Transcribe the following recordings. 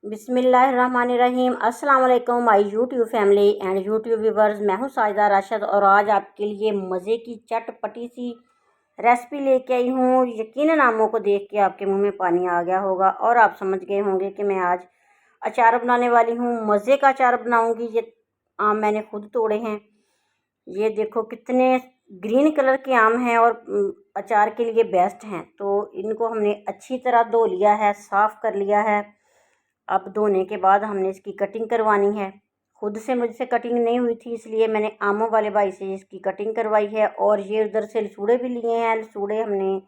बिस्मिल्लाहिर्रहमानिर्रहीम। अस्सलाम वालेकुम my YouTube family and YouTube viewers. मैं हूं साजिदा राशिद और आज आपके लिए मज़े की चटपटी सी रेसिपी लेके आई हूं। यकीनन नामों को देख के आपके मुंह में पानी आ गया होगा और आप समझ गए होंगे कि मैं आज अचार बनाने वाली हूं। मज़े का अचार बनाऊंगी। ये आम मैंने खुद तोड़े हैं। ये देखो कितने ग्रीन कलर के आम हैं और अचार के लिए बेस्ट हैं। तो इनको हमने अच्छी तरह धो लिया है, साफ़ कर लिया है। अब धोने के बाद हमने इसकी कटिंग करवानी है। खुद से मुझसे कटिंग नहीं हुई थी, इसलिए मैंने आमों वाले भाई से इसकी कटिंग करवाई है। और ये उधर से लसूड़े भी लिए हैं। लसूड़े हमने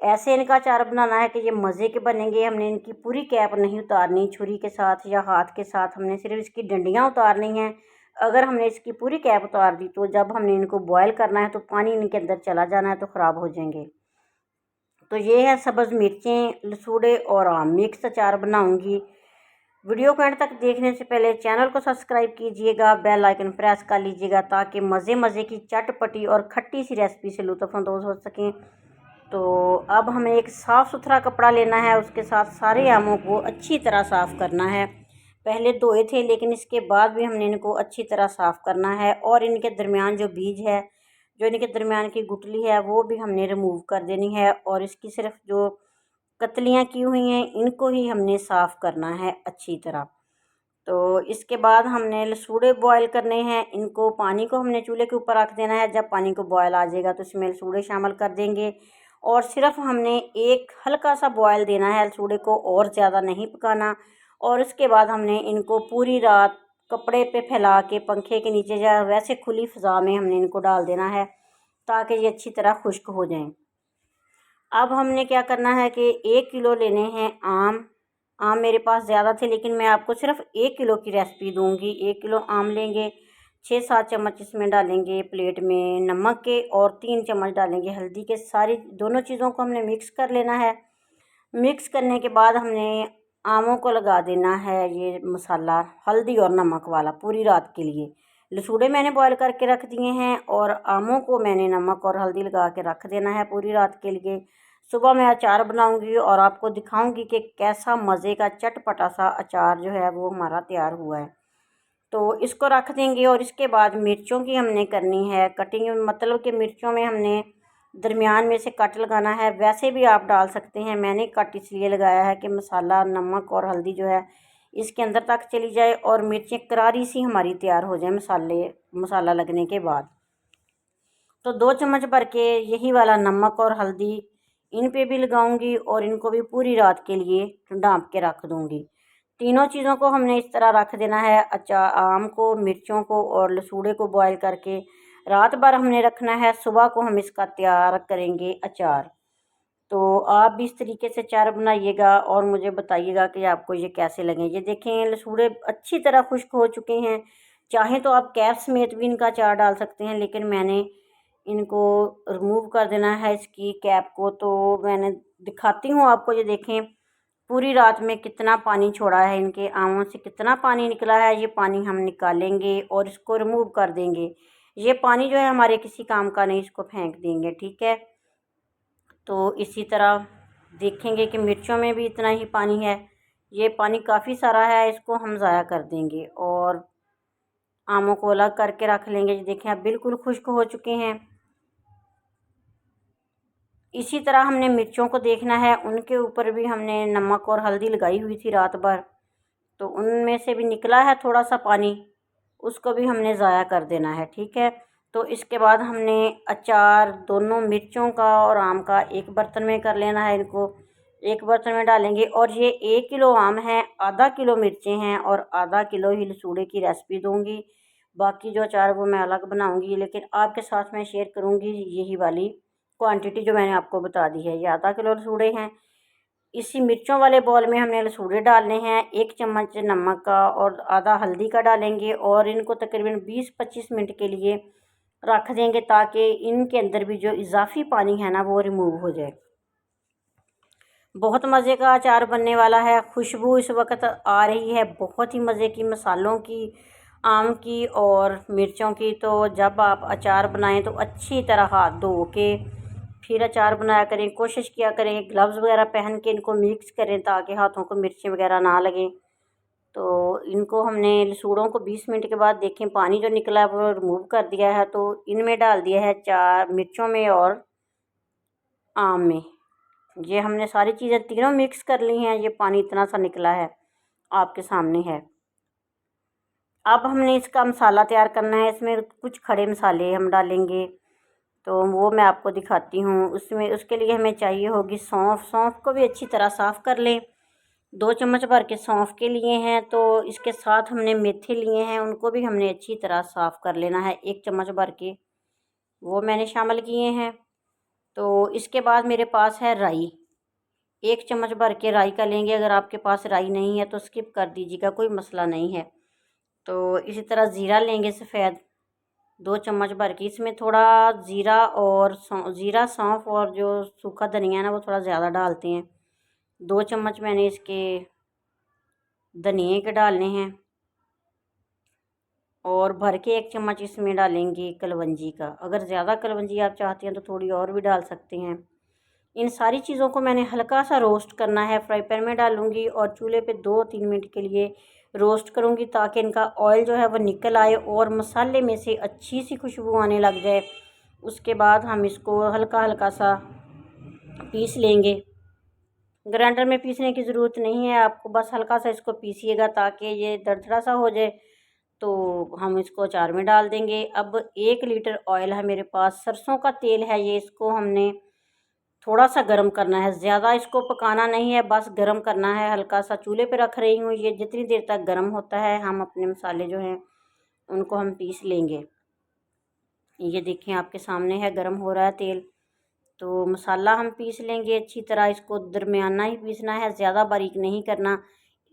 ऐसे इनका अचार बनाना है कि ये मज़े के बनेंगे। हमने इनकी पूरी कैप नहीं उतारनी छुरी के साथ या हाथ के साथ, हमने सिर्फ इसकी डंडियाँ उतारनी हैं। अगर हमने इसकी पूरी कैप उतार दी तो जब हमने इनको बॉयल करना है तो पानी इनके अंदर चला जाना है, तो ख़राब हो जाएंगे। तो ये है सब्ज़ मिर्चें, लसूड़े और आम मिक्स अचार बनाऊंगी। वीडियो को एंड तक देखने से पहले चैनल को सब्सक्राइब कीजिएगा, बेल आइकन प्रेस कर लीजिएगा ताकि मज़े मज़े की चटपटी और खट्टी सी रेसिपी से लुत्फ़अंदोज़ हो सकें। तो अब हमें एक साफ़ सुथरा कपड़ा लेना है, उसके साथ सारे आमों को अच्छी तरह साफ़ करना है। पहले धोए थे लेकिन इसके बाद भी हमने इनको अच्छी तरह साफ़ करना है। और इनके दरमियान जो बीज है, जो इनके दरमियान की गुठली है, वो भी हमने रिमूव कर देनी है। और इसकी सिर्फ जो कतलियाँ की हुई हैं इनको ही हमने साफ़ करना है अच्छी तरह। तो इसके बाद हमने लसूड़े बॉयल करने हैं। इनको पानी को हमने चूल्हे के ऊपर रख देना है। जब पानी को बॉयल आ जाएगा तो इसमें लसूड़े शामिल कर देंगे और सिर्फ हमने एक हल्का सा बॉयल देना है लसूड़े को, और ज़्यादा नहीं पकाना। और उसके बाद हमने इनको पूरी रात कपड़े पे फैला के पंखे के नीचे या वैसे खुली फ़ज़ा में हमने इनको डाल देना है ताकि ये अच्छी तरह खुश्क हो जाएं। अब हमने क्या करना है कि 1 किलो लेने हैं आम। आम मेरे पास ज़्यादा थे लेकिन मैं आपको सिर्फ 1 किलो की रेसिपी दूंगी। 1 किलो आम लेंगे, 6-7 चम्मच इसमें डालेंगे प्लेट में नमक के और 3 चम्मच डालेंगे हल्दी के। सारी दोनों चीज़ों को हमने मिक्स कर लेना है। मिक्स करने के बाद हमने आमों को लगा देना है ये मसाला हल्दी और नमक वाला पूरी रात के लिए। लसूड़े मैंने बॉयल करके रख दिए हैं और आमों को मैंने नमक और हल्दी लगा के रख देना है पूरी रात के लिए। सुबह मैं अचार बनाऊंगी और आपको दिखाऊंगी कि कैसा मज़े का चटपटा सा अचार जो है वो हमारा तैयार हुआ है। तो इसको रख देंगे। और इसके बाद मिर्चों की हमने करनी है कटिंग, मतलब कि मिर्चों में हमने दरमियान में से कट लगाना है। वैसे भी आप डाल सकते हैं, मैंने कट इसलिए लगाया है कि मसाला नमक और हल्दी जो है इसके अंदर तक चली जाए और मिर्चें करारी सी हमारी तैयार हो जाए मसाला लगने के बाद। तो 2 चम्मच भर के यही वाला नमक और हल्दी इन पे भी लगाऊंगी और इनको भी पूरी रात के लिए ढाँप के रख दूंगी। तीनों चीज़ों को हमने इस तरह रख देना है, आम को, मिर्चों को और लसूड़े को बॉयल करके रात भर हमने रखना है। सुबह को हम इसका तैयार करेंगे अचार। तो आप भी इस तरीके से अचार बनाइएगा और मुझे बताइएगा कि आपको ये कैसे लगे। ये देखें लसूड़े अच्छी तरह खुश्क हो चुके हैं। चाहें तो आप कैप समेत भी इनका अचार डाल सकते हैं, लेकिन मैंने इनको रिमूव कर देना है इसकी कैप को। तो मैंने दिखाती हूँ आपको। ये देखें पूरी रात में कितना पानी छोड़ा है, इनके आमों से कितना पानी निकला है। ये पानी हम निकालेंगे और इसको रिमूव कर देंगे। ये पानी जो है हमारे किसी काम का नहीं, इसको फेंक देंगे, ठीक है। तो इसी तरह देखेंगे कि मिर्चों में भी इतना ही पानी है। ये पानी काफ़ी सारा है, इसको हम ज़ाया कर देंगे और आमों को अलग करके रख लेंगे। ये देखें अब बिल्कुल खुश्क हो चुके हैं। इसी तरह हमने मिर्चों को देखना है, उनके ऊपर भी हमने नमक और हल्दी लगाई हुई थी रात भर, तो उनमें से भी निकला है थोड़ा सा पानी, उसको भी हमने ज़ाया कर देना है, ठीक है। तो इसके बाद हमने अचार दोनों मिर्चों का और आम का एक बर्तन में कर लेना है। इनको एक बर्तन में डालेंगे। और ये 1 किलो आम है, आधा किलो मिर्चें हैं और आधा किलो ही लसूड़े की रेसिपी दूंगी। बाकी जो अचार वो मैं अलग बनाऊंगी, लेकिन आपके साथ मैं शेयर करूंगी यही वाली क्वांटिटी जो मैंने आपको बता दी है। ये आधा किलो लसूड़े हैं। इसी मिर्चों वाले बॉल में हमने लसूड़े डालने हैं, 1 चम्मच नमक का और आधा हल्दी का डालेंगे और इनको तकरीबन 20-25 मिनट के लिए रख देंगे ताकि इनके अंदर भी जो इजाफी पानी है ना वो रिमूव हो जाए। बहुत मज़े का अचार बनने वाला है। खुशबू इस वक्त आ रही है बहुत ही मज़े की, मसालों की, आम की और मिर्चों की। तो जब आप अचार बनाएं तो अच्छी तरह हाथ धो के फिर अचार बनाया करें। कोशिश किया करें ग्लव्स वगैरह पहन के इनको मिक्स करें ताकि हाथों को मिर्चें वगैरह ना लगें। तो इनको हमने लसूड़ों को 20 मिनट के बाद देखें पानी जो निकला है वो रिमूव कर दिया है। तो इनमें डाल दिया है 4 मिर्चों में और आम में। ये हमने सारी चीज़ें तीनों मिक्स कर ली हैं। ये पानी इतना सा निकला है, आपके सामने है। अब हमने इसका मसाला तैयार करना है। इसमें कुछ खड़े मसाले हम डालेंगे, तो वो मैं आपको दिखाती हूँ। उसके लिए हमें चाहिए होगी सौंफ। सौंफ को भी अच्छी तरह साफ़ कर लें। 2 चम्मच भर के सौंफ के लिए हैं। तो इसके साथ हमने मेथी लिए हैं, उनको भी हमने अच्छी तरह साफ़ कर लेना है। 1 चम्मच भर के वो मैंने शामिल किए हैं। तो इसके बाद मेरे पास है राई। 1 चम्मच भर के राई का लेंगे। अगर आपके पास राई नहीं है तो स्किप कर दीजिएगा, कोई मसला नहीं है। तो इसी तरह ज़ीरा लेंगे सफ़ेद, 2 चम्मच भर के। इसमें थोड़ा ज़ीरा और ज़ीरा, सौंफ और जो सूखा धनिया है ना वो थोड़ा ज़्यादा डालते हैं। 2 चम्मच मैंने इसके धनिए के डालने हैं और भर के 1 चम्मच इसमें डालेंगे कलवंजी का। अगर ज़्यादा कलवंजी आप चाहते हैं तो थोड़ी और भी डाल सकते हैं। इन सारी चीज़ों को मैंने हल्का सा रोस्ट करना है। फ्राई पैन में डालूँगी और चूल्हे पे 2-3 मिनट के लिए रोस्ट करूँगी, ताकि इनका ऑयल जो है वो निकल आए और मसाले में से अच्छी सी खुशबू आने लग जाए। उसके बाद हम इसको हल्का हल्का सा पीस लेंगे। ग्राइंडर में पीसने की ज़रूरत नहीं है, आपको बस हल्का सा इसको पीसिएगा ताकि ये दरदरा सा हो जाए। तो हम इसको अचार में डाल देंगे। अब 1 लीटर ऑयल है मेरे पास, सरसों का तेल है ये। इसको हमने थोड़ा सा गर्म करना है, ज़्यादा इसको पकाना नहीं है, बस गर्म करना है। हल्का सा चूल्हे पे रख रही हूँ। ये जितनी देर तक गर्म होता है हम अपने मसाले जो हैं उनको हम पीस लेंगे। ये देखें आपके सामने है, गर्म हो रहा है तेल। तो मसाला हम पीस लेंगे अच्छी तरह। इसको दरमियाना ही पीसना है, ज़्यादा बारीक नहीं करना।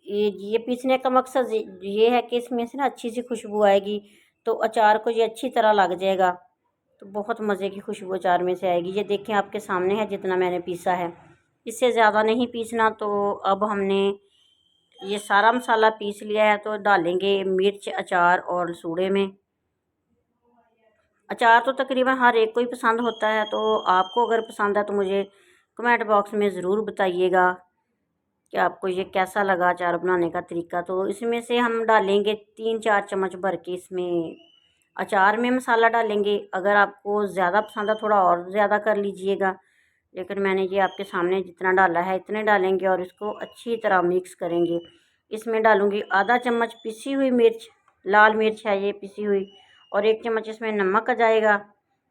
ये पीसने का मकसद ये है कि इसमें से ना अच्छी सी खुशबू आएगी, तो अचार को ये अच्छी तरह लग जाएगा। तो बहुत मज़े की खुशबू अचार में से आएगी। ये देखें आपके सामने है जितना मैंने पीसा है, इससे ज़्यादा नहीं पीसना। तो अब हमने ये सारा मसाला पीस लिया है, तो डालेंगे मिर्च, अचार और लसूड़े में। अचार तो तकरीबन हर एक को ही पसंद होता है, तो आपको अगर पसंद है तो मुझे कमेंट बॉक्स में ज़रूर बताइएगा कि आपको ये कैसा लगा अचार बनाने का तरीका। तो इसमें से हम डालेंगे 3-4 चम्मच भर के इसमें अचार में मसाला डालेंगे। अगर आपको ज़्यादा पसंद है थोड़ा और ज़्यादा कर लीजिएगा, लेकिन मैंने ये आपके सामने जितना डाला है इतने डालेंगे और इसको अच्छी तरह मिक्स करेंगे। इसमें डालूँगी आधा चम्मच पिसी हुई मिर्च, लाल मिर्च है ये पिसी हुई, और 1 चम्मच इसमें नमक आ जाएगा।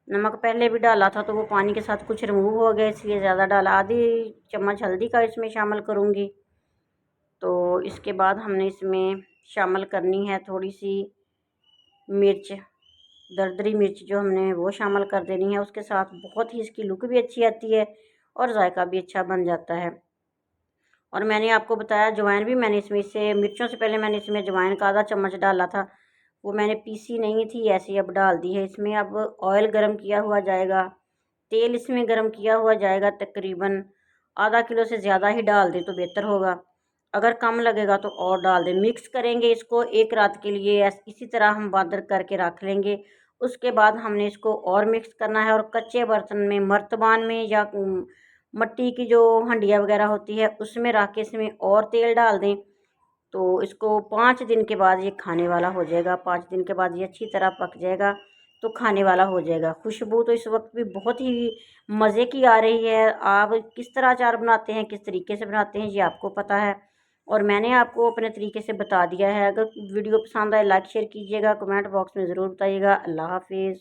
नमक पहले भी डाला था तो वो पानी के साथ कुछ रिमूव हो गया, इसलिए ज़्यादा डाला। आधी चम्मच हल्दी का इसमें शामिल करूँगी। तो इसके बाद हमने इसमें शामिल करनी है थोड़ी सी मिर्च, दरदरी मिर्च जो हमने वो शामिल कर देनी है। उसके साथ बहुत ही इसकी लुक भी अच्छी आती है और जायका भी अच्छा बन जाता है। और मैंने आपको बताया अजवाइन भी मैंने इसमें से मिर्चों से पहले मैंने इसमें अजवाइन का आधा चम्मच डाला था, वो मैंने पीसी नहीं थी, ऐसे ही अब डाल दी है। इसमें अब ऑयल गरम किया हुआ जाएगा, तेल इसमें गरम किया हुआ जाएगा। तकरीबन आधा किलो से ज़्यादा ही डाल दें तो बेहतर होगा, अगर कम लगेगा तो और डाल दें। मिक्स करेंगे इसको 1 रात के लिए, इसी तरह हम बंद करके रख लेंगे। उसके बाद हमने इसको और मिक्स करना है और कच्चे बर्तन में, मर्तबान में या मिट्टी की जो हंडिया वगैरह होती है उसमें रख के इसमें और तेल डाल दें। तो इसको 5 दिन के बाद ये खाने वाला हो जाएगा। 5 दिन के बाद ये अच्छी तरह पक जाएगा तो खाने वाला हो जाएगा। खुशबू तो इस वक्त भी बहुत ही मज़े की आ रही है। आप किस तरह अचार बनाते हैं, किस तरीके से बनाते हैं, ये आपको पता है और मैंने आपको अपने तरीके से बता दिया है। अगर वीडियो पसंद आए लाइक शेयर कीजिएगा, कमेंट बॉक्स में ज़रूर बताइएगा। अल्लाह हाफिज़।